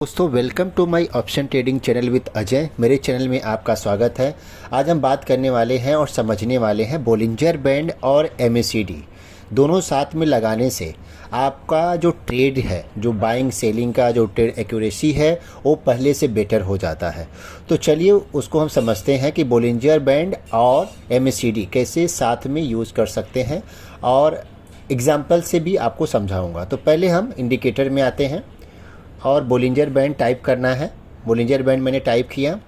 दोस्तों welcome to my option trading channel with Ajay. मेरे channel में आपका स्वागत है। आज हम बात करने वाले हैं और समझने वाले हैं बोलिंजर बैंड और MACD दोनों साथ में लगाने से आपका जो ट्रेड है, जो बाइंग सेलिंग का जो ट्रेड एक्यूरेसी है वो पहले से बेटर हो जाता है। तो चलिए उसको हम समझते हैं कि बोलिंजर बैंड और MACD कैसे साथ में यूज़ कर सकते हैं और एग्जाम्पल से भी आपको समझाऊँगा। तो पहले हम इंडिकेटर में आते हैं और बोलिंजर बैंड टाइप करना है। बोलिंजर बैंड मैंने टाइप किया।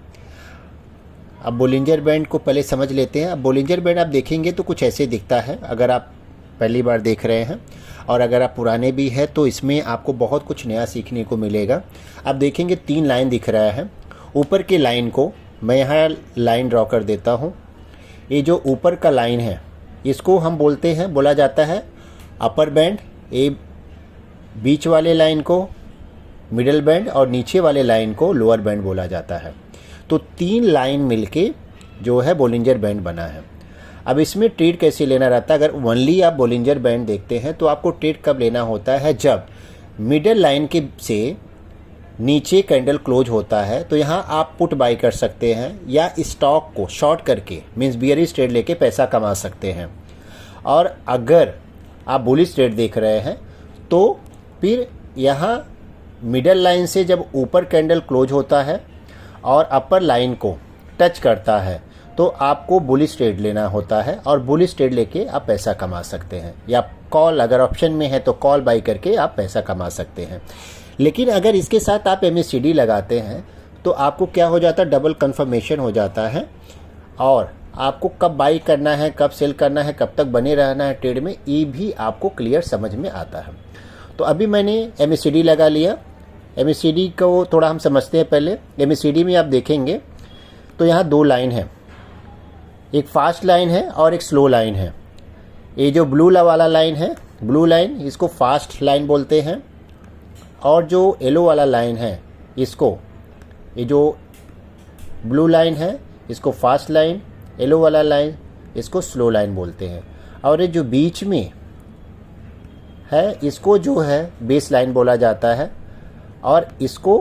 अब बोलिंजर बैंड को पहले समझ लेते हैं। अब बोलिंजर बैंड आप देखेंगे तो कुछ ऐसे दिखता है अगर आप पहली बार देख रहे हैं, और अगर आप पुराने भी हैं तो इसमें आपको बहुत कुछ नया सीखने को मिलेगा। आप देखेंगे 3 लाइन दिख रहा है। ऊपर के लाइन को मैं यहाँ लाइन ड्रॉ कर देता हूँ। ये जो ऊपर का लाइन है इसको हम बोला जाता है अपर बैंड, ये बीच वाले लाइन को मिडल बैंड और नीचे वाले लाइन को लोअर बैंड बोला जाता है। तो 3 लाइन मिलके जो है बोलिंजर बैंड बना है। अब इसमें ट्रेड कैसे लेना रहता है? अगर ओनली आप बोलिंजर बैंड देखते हैं तो आपको ट्रेड कब लेना होता है? जब मिडल लाइन के से नीचे कैंडल क्लोज होता है तो यहाँ आप पुट बाई कर सकते हैं या स्टॉक को शॉर्ट करके मीन्स बियरिश ट्रेड लेके पैसा कमा सकते हैं। और अगर आप बुलिश ट्रेड देख रहे हैं तो फिर यहाँ मिडल लाइन से जब ऊपर कैंडल क्लोज होता है और अपर लाइन को टच करता है तो आपको बुलिश ट्रेड लेना होता है और बुलिश ट्रेड लेके आप पैसा कमा सकते हैं, या कॉल अगर ऑप्शन में है तो कॉल बाई करके आप पैसा कमा सकते हैं। लेकिन अगर इसके साथ आप MACD लगाते हैं तो आपको क्या हो जाता है? डबल कंफर्मेशन हो जाता है और आपको कब बाई करना है, कब सेल करना है, कब तक बने रहना है ट्रेड में, ये भी आपको क्लियर समझ में आता है। तो अभी मैंने MACD लगा लिया। MACD को थोड़ा हम समझते हैं पहले। MACD में आप देखेंगे तो यहाँ 2 लाइन है, एक फास्ट लाइन है और एक स्लो लाइन है। ये जो ब्लू वाला लाइन है, ब्लू लाइन, इसको फास्ट लाइन बोलते हैं, और जो येलो वाला लाइन है इसको, ये जो ब्लू लाइन है इसको फास्ट लाइन, येलो वाला लाइन इसको स्लो लाइन बोलते हैं, और ये जो बीच में है इसको जो है बेस लाइन बोला जाता है और इसको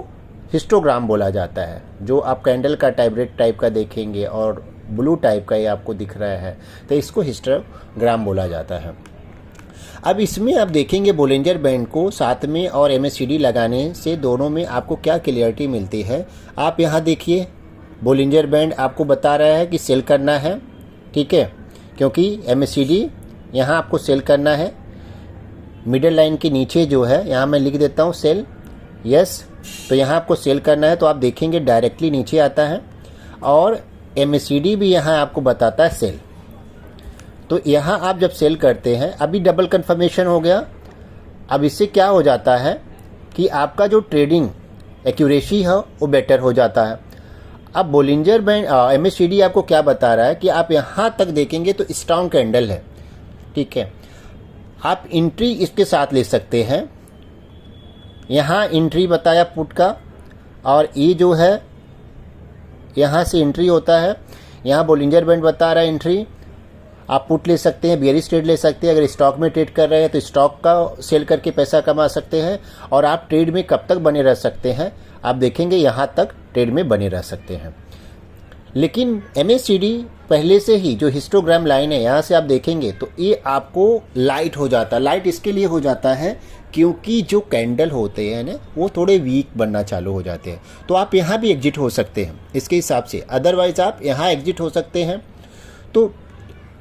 हिस्टोग्राम बोला जाता है। जो आप कैंडल का रेड टाइप का देखेंगे और ब्लू टाइप का ये आपको दिख रहा है तो इसको हिस्टोग्राम बोला जाता है। अब इसमें आप देखेंगे बोलिंजर बैंड को साथ में और MACD लगाने से दोनों में आपको क्या क्लियरिटी मिलती है। आप यहाँ देखिए बोलिंजर बैंड आपको बता रहा है कि सेल करना है, ठीक है, क्योंकि MACD यहाँ आपको सेल करना है। मिडल लाइन के नीचे जो है यहाँ मैं लिख देता हूँ सेल, यस। तो यहाँ आपको सेल करना है तो आप देखेंगे डायरेक्टली नीचे आता है, और MACD भी यहाँ आपको बताता है सेल। तो यहाँ आप जब सेल करते हैं, अभी डबल कंफर्मेशन हो गया। अब इससे क्या हो जाता है कि आपका जो ट्रेडिंग एक्यूरेसी है वो बेटर हो जाता है। अब बोलिंजर बैंड MACD आपको क्या बता रहा है कि आप यहाँ तक देखेंगे तो स्ट्रॉन्ग कैंडल है, ठीक है। आप एंट्री इसके साथ ले सकते हैं। यहाँ एंट्री बताया पुट का, और ये जो है यहाँ से एंट्री होता है। यहाँ बोलिंजर बैंड बता रहा है एंट्री। आप पुट ले सकते हैं, बियरिश ट्रेड ले सकते हैं। अगर स्टॉक में ट्रेड कर रहे हैं तो स्टॉक का सेल करके पैसा कमा सकते हैं, और आप ट्रेड में कब तक बने रह सकते हैं? आप देखेंगे यहाँ तक ट्रेड में बने रह सकते हैं। लेकिन MACD पहले से ही जो हिस्टोग्राम लाइन है यहाँ से आप देखेंगे तो ये आपको लाइट हो जाता है। लाइट इसके लिए हो जाता है क्योंकि जो कैंडल होते हैं ना वो थोड़े वीक बनना चालू हो जाते हैं। तो आप यहाँ भी एग्जिट हो सकते हैं इसके हिसाब से, अदरवाइज आप यहाँ एग्जिट हो सकते हैं। तो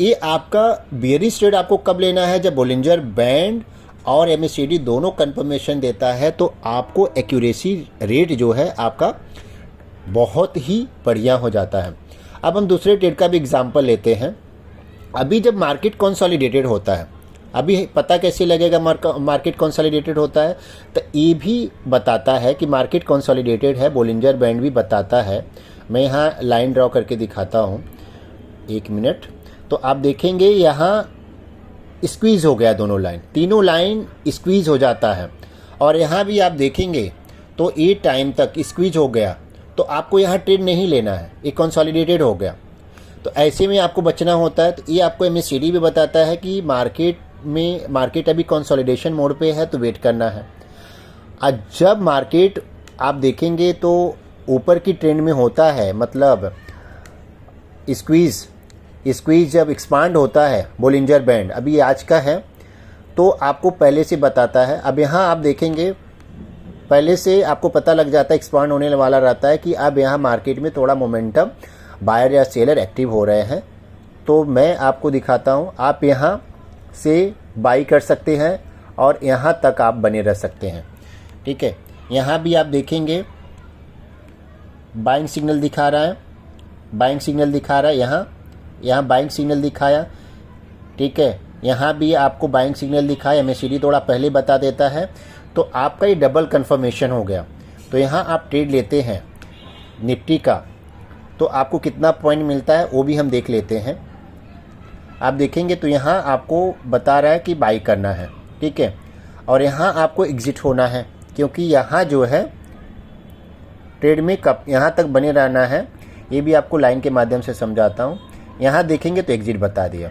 ये आपका बियरिश ट्रेड आपको कब लेना है? जब बोलिंजर बैंड और MACD दोनों कंफर्मेशन देता है तो आपको एक्यूरेसी रेट जो है आपका बहुत ही बढ़िया हो जाता है। अब हम दूसरे ट्रेड का भी एग्जांपल लेते हैं। अभी जब मार्केट कंसोलिडेटेड होता है, अभी पता कैसे लगेगा मार्केट कंसोलिडेटेड होता है? तो ये भी बताता है कि मार्केट कंसोलिडेटेड है, बोलिंजर बैंड भी बताता है। मैं यहाँ लाइन ड्रॉ करके दिखाता हूँ, 1 मिनट। तो आप देखेंगे यहाँ स्क्वीज़ हो गया, दोनों लाइन, तीनों लाइन स्क्वीज़ हो जाता है। और यहाँ भी आप देखेंगे तो ये टाइम तक स्क्वीज हो गया, तो आपको यहाँ ट्रेड नहीं लेना है, ये कंसोलिडेटेड हो गया। तो ऐसे में आपको बचना होता है। तो ये आपको MACD भी बताता है कि मार्केट अभी कंसोलिडेशन मोड पे है तो वेट करना है। आज जब मार्केट आप देखेंगे तो ऊपर की ट्रेंड में होता है, मतलब स्क्वीज़ जब एक्सपांड होता है बोलिंजर बैंड, अभी आज का है तो आपको पहले से बताता है। अब यहाँ आप देखेंगे पहले से आपको पता लग जाता है, एक्सपांड होने वाला रहता है कि अब यहाँ मार्केट में थोड़ा मोमेंटम बायर या सेलर एक्टिव हो रहे हैं। तो मैं आपको दिखाता हूँ, आप यहाँ से बाई कर सकते हैं और यहाँ तक आप बने रह सकते हैं। ठीक है, यहाँ भी आप देखेंगे बाइंग सिग्नल दिखा रहा है, बाइंग सिग्नल दिखा रहा है, यहाँ बाइंग सिग्नल दिखाया। ठीक है, यहाँ भी आपको बाइंग सिग्नल दिखाया, MACD थोड़ा पहले बता देता है। तो आपका ये डबल कंफर्मेशन हो गया। तो यहाँ आप ट्रेड लेते हैं निफ्टी का, तो आपको कितना पॉइंट मिलता है वो भी हम देख लेते हैं। आप देखेंगे तो यहाँ आपको बता रहा है कि बाई करना है। ठीक है, और यहाँ आपको एग्ज़िट होना है, क्योंकि यहाँ जो है ट्रेड में कब यहाँ तक बने रहना है, ये भी आपको लाइन के माध्यम से समझाता हूँ। यहाँ देखेंगे तो एग्ज़िट बता दिया।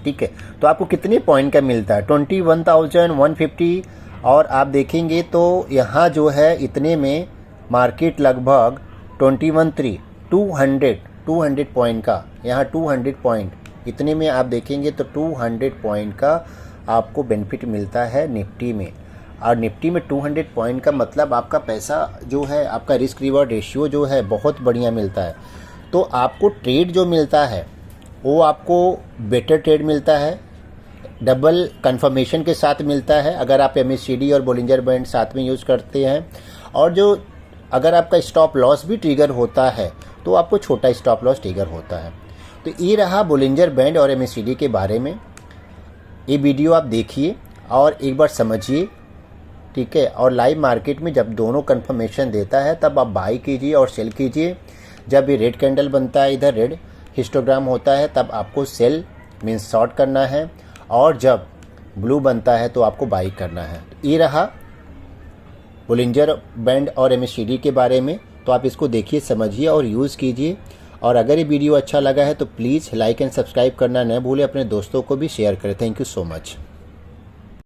ठीक है, तो आपको कितने पॉइंट का मिलता है, 21,150। और आप देखेंगे तो यहाँ जो है इतने में मार्केट लगभग 200 पॉइंट का, यहाँ 200 पॉइंट इतने में आप देखेंगे तो 200 पॉइंट का आपको बेनिफिट मिलता है निफ्टी में। और निफ्टी में 200 पॉइंट का मतलब आपका पैसा जो है, आपका रिस्क रिवॉर्ड रेशियो जो है बहुत बढ़िया मिलता है। तो आपको ट्रेड जो मिलता है वो आपको बेटर ट्रेड मिलता है, डबल कंफर्मेशन के साथ मिलता है अगर आप MACD और बोलिंजर बैंड साथ में यूज़ करते हैं। और जो अगर आपका स्टॉप लॉस भी ट्रिगर होता है तो आपको छोटा स्टॉप लॉस ट्रिगर होता है। तो ये रहा बोलिंजर बैंड और MACD के बारे में। ये वीडियो आप देखिए और एक बार समझिए। ठीक है, और लाइव मार्केट में जब दोनों कंफर्मेशन देता है तब आप बाई कीजिए और सेल कीजिए। जब ये रेड कैंडल बनता है, इधर रेड हिस्टोग्राम होता है, तब आपको सेल मीन्स शॉर्ट करना है, और जब ब्लू बनता है तो आपको बाई करना है। ये रहा बोलिंजर बैंड और MACD के बारे में। तो आप इसको देखिए, समझिए और यूज़ कीजिए। और अगर ये वीडियो अच्छा लगा है तो प्लीज़ लाइक एंड सब्सक्राइब करना न भूलें, अपने दोस्तों को भी शेयर करें। Thank you so much.